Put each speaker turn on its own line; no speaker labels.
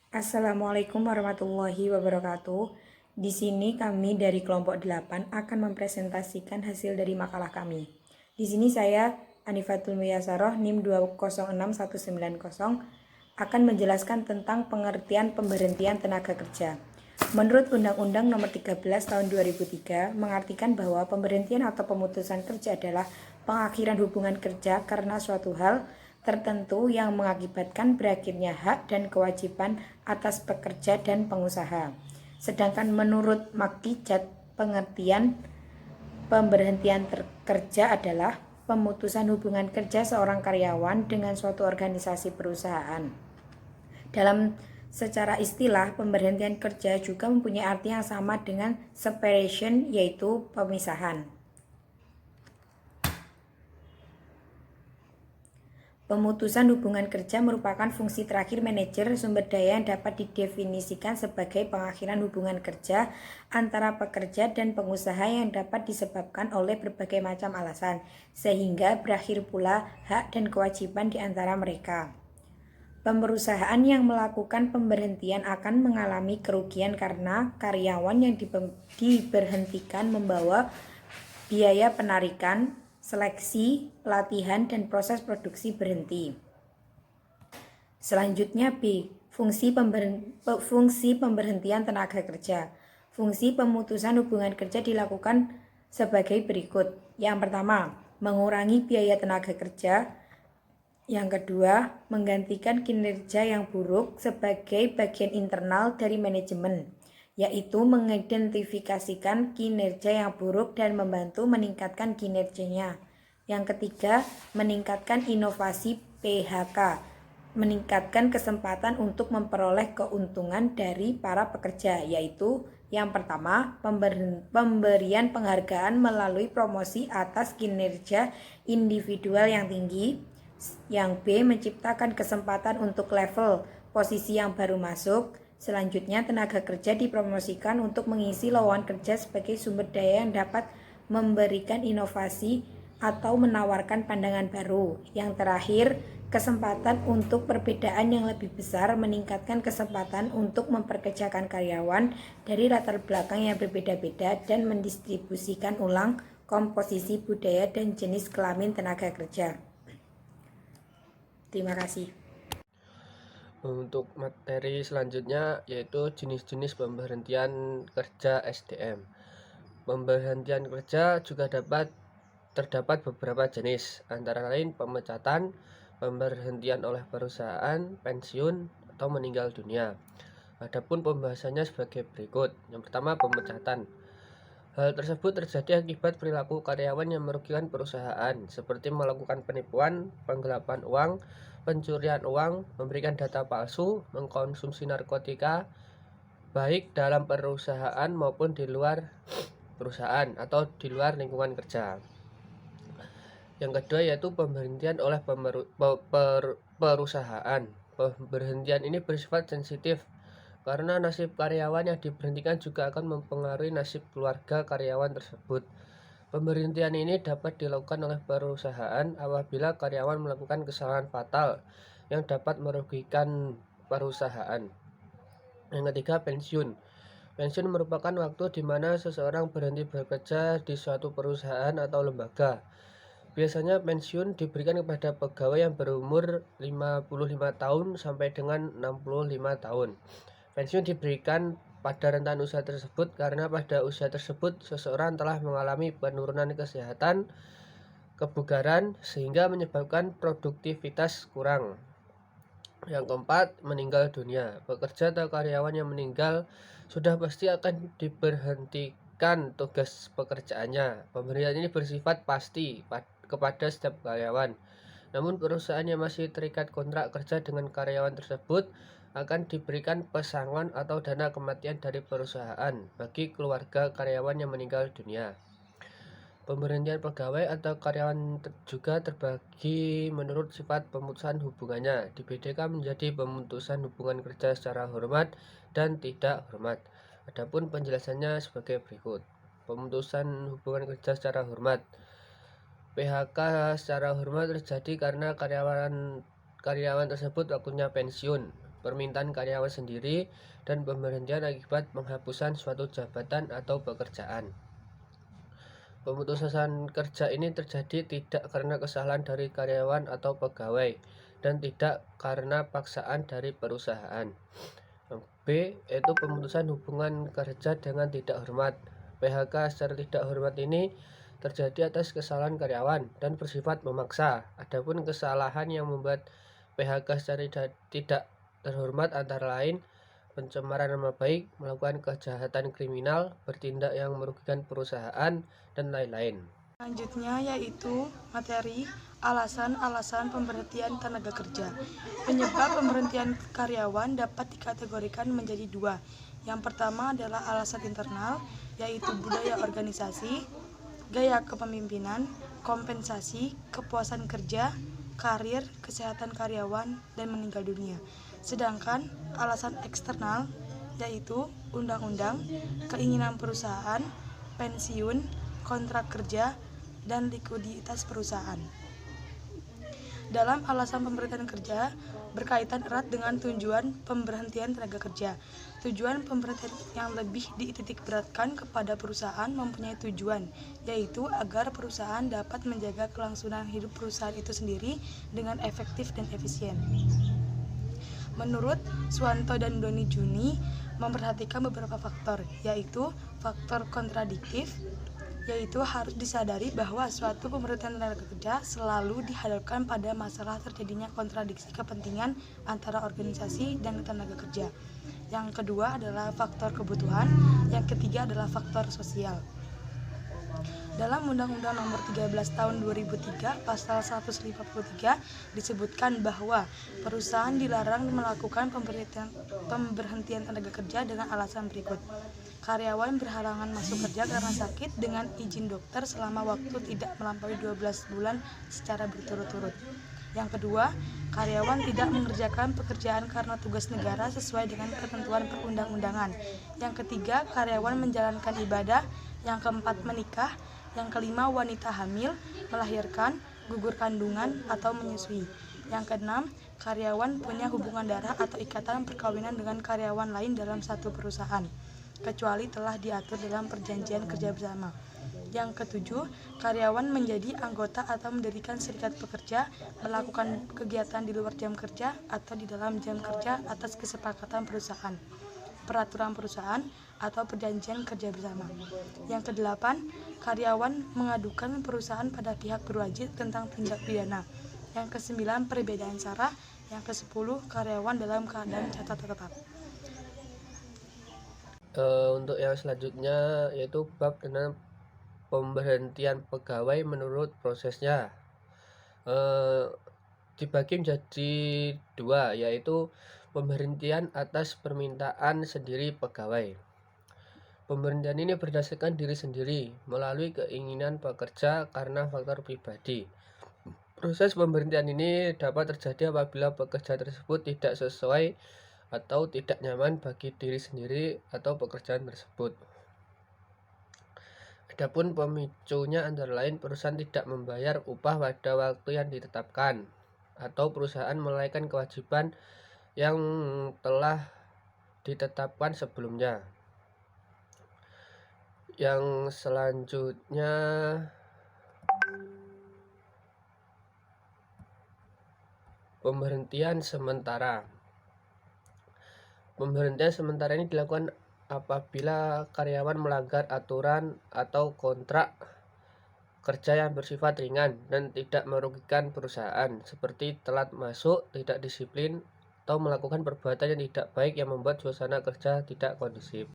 Assalamualaikum warahmatullahi wabarakatuh. Di sini kami dari kelompok 8 akan mempresentasikan hasil dari makalah kami. Di sini saya Anifatul Muyasaroh NIM 2061190 akan menjelaskan tentang pengertian pemberhentian tenaga kerja. Menurut Undang-Undang Nomor 13 Tahun 2003 mengartikan bahwa pemberhentian atau pemutusan kerja adalah pengakhiran hubungan kerja karena suatu hal tertentu yang mengakibatkan berakhirnya hak dan kewajiban atas pekerja dan pengusaha. Sedangkan menurut Makijat, pengertian pemberhentian kerja adalah pemutusan hubungan kerja seorang karyawan dengan suatu organisasi perusahaan. Dalam secara istilah, pemberhentian kerja juga mempunyai arti yang sama dengan separation, yaitu pemisahan. Pemutusan hubungan kerja merupakan fungsi terakhir manajer sumber daya yang dapat didefinisikan sebagai pengakhiran hubungan kerja antara pekerja dan pengusaha yang dapat disebabkan oleh berbagai macam alasan, sehingga berakhir pula hak dan kewajiban di antara mereka. Perusahaan yang melakukan pemberhentian akan mengalami kerugian karena karyawan yang diberhentikan membawa biaya penarikan, seleksi, pelatihan, dan proses produksi berhenti. Selanjutnya B. Fungsi pemberhentian tenaga kerja. Fungsi pemutusan hubungan kerja dilakukan sebagai berikut. Yang pertama, mengurangi biaya tenaga kerja. Yang kedua, menggantikan kinerja yang buruk sebagai bagian internal dari manajemen, yaitu mengidentifikasikan kinerja yang buruk dan membantu meningkatkan kinerjanya. Yang ketiga, meningkatkan inovasi PHK, meningkatkan kesempatan untuk memperoleh keuntungan dari para pekerja, yaitu yang pertama, pemberian penghargaan melalui promosi atas kinerja individual yang tinggi. Yang B, menciptakan kesempatan untuk level posisi yang baru masuk. Selanjutnya, tenaga kerja dipromosikan untuk mengisi lowongan kerja sebagai sumber daya yang dapat memberikan inovasi atau menawarkan pandangan baru. Yang terakhir, kesempatan untuk perbedaan yang lebih besar, meningkatkan kesempatan untuk memperkerjakan karyawan dari latar belakang yang berbeda-beda dan mendistribusikan ulang komposisi budaya dan jenis kelamin tenaga kerja. Terima kasih.
Untuk materi selanjutnya yaitu jenis-jenis pemberhentian kerja SDM. Pemberhentian kerja juga terdapat beberapa jenis, antara lain pemecatan, pemberhentian oleh perusahaan, pensiun, atau meninggal dunia. Adapun pembahasannya sebagai berikut. Yang pertama, pemecatan. Hal tersebut terjadi akibat perilaku karyawan yang merugikan perusahaan, seperti melakukan penipuan, penggelapan uang, pencurian uang, memberikan data palsu, mengkonsumsi narkotika, baik dalam perusahaan maupun di luar perusahaan atau di luar lingkungan kerja. Yang kedua yaitu pemberhentian oleh perusahaan. Pemberhentian ini bersifat sensitif karena nasib karyawan yang diberhentikan juga akan mempengaruhi nasib keluarga karyawan tersebut. Pemberhentian ini dapat dilakukan oleh perusahaan apabila karyawan melakukan kesalahan fatal yang dapat merugikan perusahaan. Yang ketiga, pensiun. Pensiun merupakan waktu di mana seseorang berhenti bekerja di suatu perusahaan atau lembaga. Biasanya pensiun diberikan kepada pegawai yang berumur 55 tahun sampai dengan 65 tahun. Pensiun diberikan pada rentan usia tersebut karena pada usia tersebut seseorang telah mengalami penurunan kesehatan, kebugaran, sehingga menyebabkan produktivitas kurang. Yang keempat, meninggal dunia. Pekerja atau karyawan yang meninggal sudah pasti akan diberhentikan tugas pekerjaannya. Pemberian ini bersifat pasti kepada setiap karyawan. Namun perusahaan yang masih terikat kontrak kerja dengan karyawan tersebut akan diberikan pesangon atau dana kematian dari perusahaan bagi keluarga karyawan yang meninggal dunia. Pemberhentian pegawai atau karyawan juga terbagi menurut sifat pemutusan hubungannya, dibedakan menjadi pemutusan hubungan kerja secara hormat dan tidak hormat. Adapun penjelasannya sebagai berikut. Pemutusan hubungan kerja secara hormat. PHK secara hormat terjadi karena karyawan tersebut waktunya pensiun. permintaan karyawan sendiri, dan pemberhentian akibat penghapusan suatu jabatan atau pekerjaan. Pemutusan kerja ini terjadi tidak karena kesalahan dari karyawan atau pegawai, dan tidak karena paksaan dari perusahaan. B. Yaitu pemutusan hubungan kerja dengan tidak hormat. PHK secara tidak hormat ini terjadi atas kesalahan karyawan dan bersifat memaksa. Adapun kesalahan yang membuat PHK secara tidak terhormat antara lain pencemaran nama baik, melakukan kejahatan kriminal, bertindak yang merugikan perusahaan, dan lain-lain.
Selanjutnya yaitu materi alasan-alasan pemberhentian tenaga kerja. Penyebab pemberhentian karyawan dapat dikategorikan menjadi dua. Yang pertama adalah alasan internal, yaitu budaya organisasi, gaya kepemimpinan, kompensasi, kepuasan kerja, karir, kesehatan karyawan, dan meninggal dunia. Sedangkan alasan eksternal yaitu undang-undang, keinginan perusahaan, pensiun, kontrak kerja, dan likuiditas perusahaan. Dalam alasan pemberhentian kerja berkaitan erat dengan tujuan pemberhentian tenaga kerja. Tujuan pemberhentian yang lebih dititikberatkan kepada perusahaan mempunyai tujuan, yaitu agar perusahaan dapat menjaga kelangsungan hidup perusahaan itu sendiri dengan efektif dan efisien. Menurut Suwanto dan Doni Juni memperhatikan beberapa faktor, yaitu faktor kontradiktif, yaitu harus disadari bahwa suatu pemberhentian tenaga kerja selalu dihadapkan pada masalah terjadinya kontradiksi kepentingan antara organisasi dan tenaga kerja. Yang kedua adalah faktor kebutuhan, yang ketiga adalah faktor sosial. Dalam Undang-Undang Nomor 13 Tahun 2003 Pasal 153 disebutkan bahwa perusahaan dilarang melakukan pemberhentian tenaga kerja dengan alasan berikut. Karyawan berhalangan masuk kerja karena sakit dengan izin dokter selama waktu tidak melampaui 12 bulan secara berturut-turut. Yang kedua, karyawan tidak mengerjakan pekerjaan karena tugas negara sesuai dengan ketentuan perundang-undangan. Yang ketiga, karyawan menjalankan ibadah. Yang keempat, menikah. Yang kelima, wanita hamil, melahirkan, gugur kandungan, atau menyusui. Yang keenam, karyawan punya hubungan darah atau ikatan perkawinan dengan karyawan lain dalam satu perusahaan, kecuali telah diatur dalam perjanjian kerja bersama. Yang ketujuh, karyawan menjadi anggota atau mendirikan serikat pekerja, melakukan kegiatan di luar jam kerja atau di dalam jam kerja atas kesepakatan perusahaan, peraturan perusahaan, atau perjanjian kerja bersama. Yang kedelapan, karyawan mengadukan perusahaan pada pihak berwajib tentang tindak pidana. Yang kesembilan, perbedaan sara. Yang kesepuluh, karyawan dalam keadaan catat tetap.
Untuk yang selanjutnya yaitu bab tentang pemberhentian pegawai menurut prosesnya. Dibagi menjadi dua, yaitu pemberhentian atas permintaan sendiri pegawai. Pemberhentian ini berdasarkan diri sendiri melalui keinginan pekerja karena faktor pribadi. Proses pemberhentian ini dapat terjadi apabila pekerja tersebut tidak sesuai atau tidak nyaman bagi diri sendiri atau pekerjaan tersebut. Adapun pemicunya antara lain perusahaan tidak membayar upah pada waktu yang ditetapkan, atau perusahaan melalaikan kewajiban yang telah ditetapkan sebelumnya. Yang selanjutnya pemberhentian sementara. Pemberhentian sementara ini dilakukan apabila karyawan melanggar aturan atau kontrak kerja yang bersifat ringan dan tidak merugikan perusahaan, seperti telat masuk, tidak disiplin, atau melakukan perbuatan yang tidak baik yang membuat suasana kerja tidak kondusif.